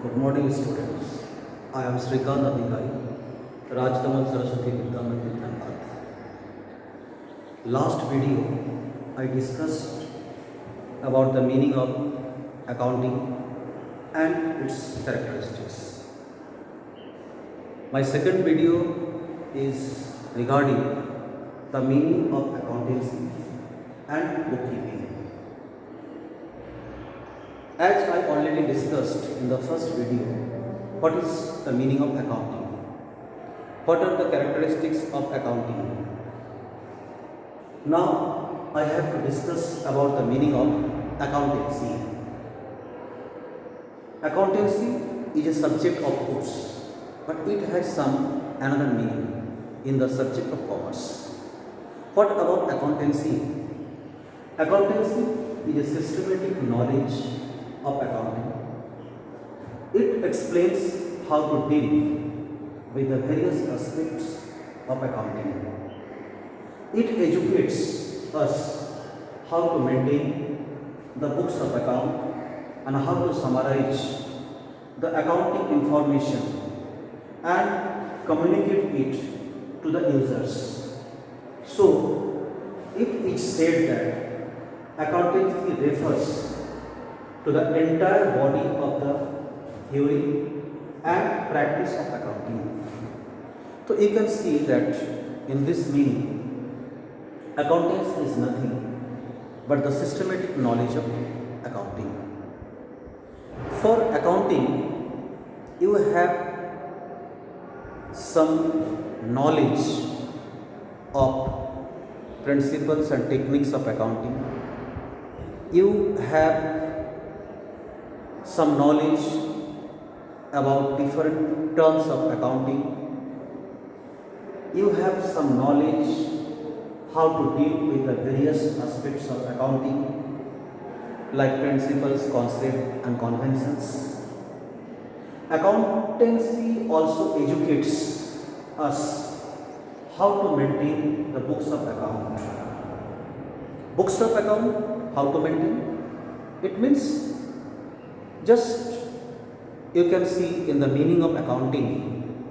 Good morning, students. I am Srikant Adhikari, Rajkamal Saraswati Vidya Mandir, Dhanbad. Last video, I discussed about the meaning of accounting and its characteristics. My second video is regarding the meaning of accountancy and bookkeeping. As I already discussed in the first video, what is the meaning of accounting? What are the characteristics of accounting? Now I have to discuss about the meaning of accountancy. Accountancy is a subject of course, but it has some another meaning in the subject of commerce. What about accountancy? Accountancy is a systematic knowledge of accounting. It explains how to deal with the various aspects of accounting. It educates us how to maintain the books of account and how to summarize the accounting information and communicate it to the users. So, it is said that accountancy refers to the entire body of the theory and practice of accounting. So you can see that in this meaning, accountancy is nothing but the systematic knowledge of accounting. For accounting, you have some knowledge of principles and techniques of accounting. You have some knowledge about different terms of accounting. You have some knowledge how to deal with the various aspects of accounting like principles, concepts and conventions. Accountancy also educates us how to maintain the books of account. Books of account, how to maintain? It means just you can see in the meaning of accounting,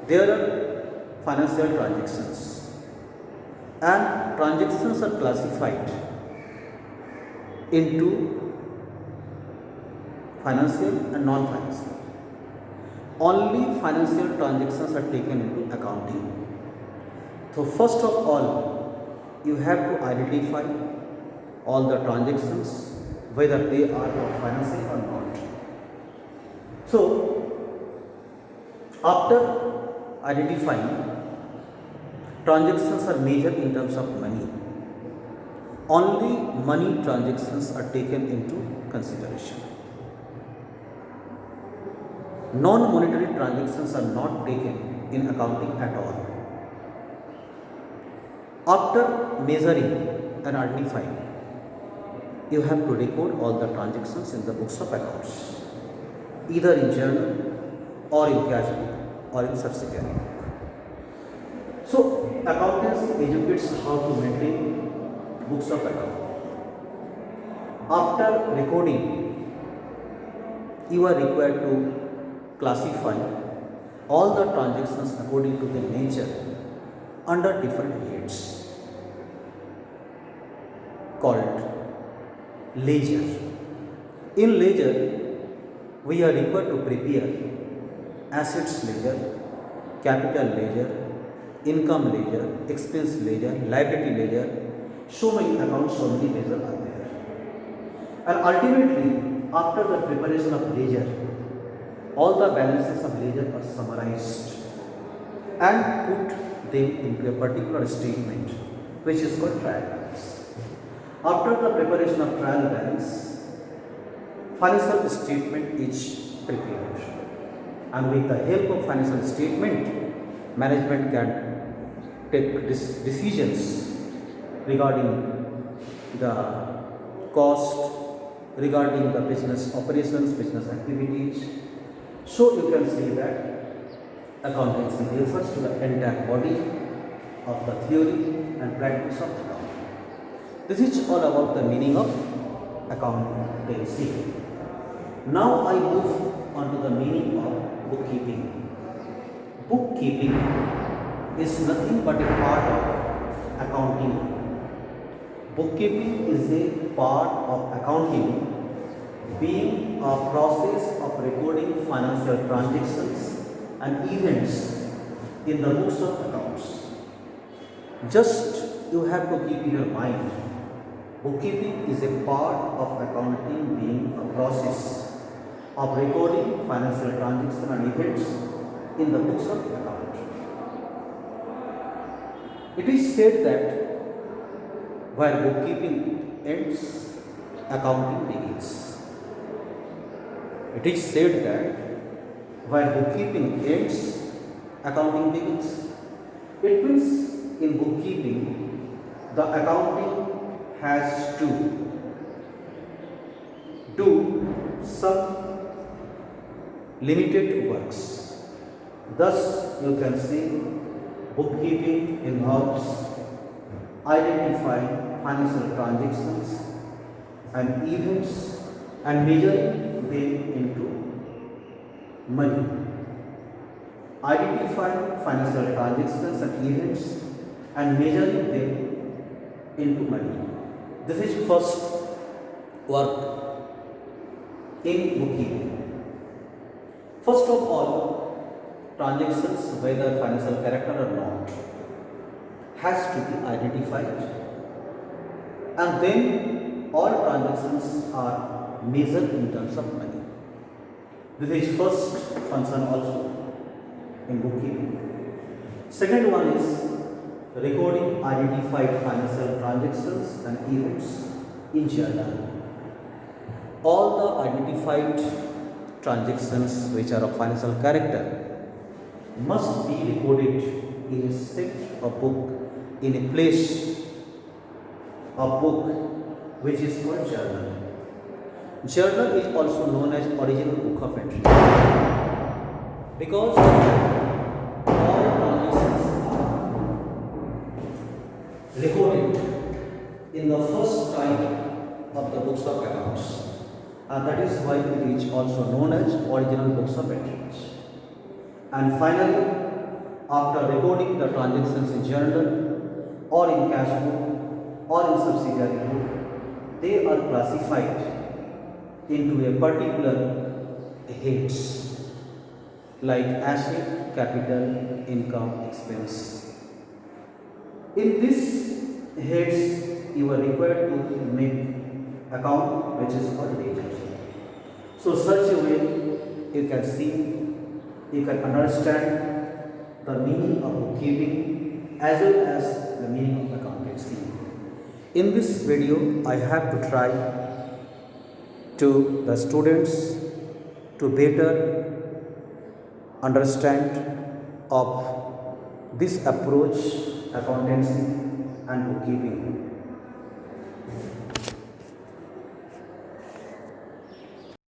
there are financial transactions, and transactions are classified into financial and non-financial. Only financial transactions are taken into accounting. So first of all, you have to identify all the transactions, whether they are of financial or not. So, after identifying, transactions are measured in terms of money. Only money transactions are taken into consideration. Non-monetary transactions are not taken in accounting at all. After measuring and identifying, you have to record all the transactions in the books of accounts, either in journal or in cash book or in subsidiary. So, accountancy educates how to maintain books of account. After recording, you are required to classify all the transactions according to their nature under different heads called ledger. In ledger, we are required to prepare assets ledger, capital ledger, income ledger, expense ledger, liability ledger. So many accounts, so many ledgers are there. And ultimately, after the preparation of ledger, all the balances of ledger are summarized and put them into a particular statement, which is called trial balance. After the preparation of trial balance, financial statement is prepared, and with the help of financial statement, management can take decisions regarding the cost, regarding the business operations, business activities. So you can say that accountancy refers to the entire body of the theory and practice of accounting. This is all about the meaning of accountancy. Now I move on to the meaning of bookkeeping. Bookkeeping is nothing but a part of accounting. Bookkeeping is a part of accounting, being a process of recording financial transactions and events in the books of accounts. Just you have to keep in your mind, bookkeeping is a part of accounting, being a process of recording financial transactions and events in the books of account. It is said that where bookkeeping ends, accounting begins. It is said that where bookkeeping ends, accounting begins. It means in bookkeeping, the accounting has to do some limited works. Thus, you can see bookkeeping involves identifying financial transactions and events and measuring them into money. Identifying financial transactions and events and measuring them into money. This is first work in bookkeeping. First of all, transactions, whether financial character or not, has to be identified, and then all transactions are measured in terms of money. This is first function also in bookkeeping. Second one is recording identified financial transactions and events in journal. All the identified transactions which are of financial character must be recorded in a set of book, in a place of book which is called journal. Journal is also known as original book of entry because all transactions are recorded in the first time of the books of accounts, and that is why it is also known as original books of entries. And finally, after recording the transactions in journal or in cash book or in subsidiary book, they are classified into a particular heads like asset, capital, income, expense. In this heads, you are required to make account which is called ledger. So such a way you can see, you can understand the meaning of bookkeeping as well as the meaning of accountancy. In this video, I have to try to the students to better understand of this approach, accountancy and bookkeeping.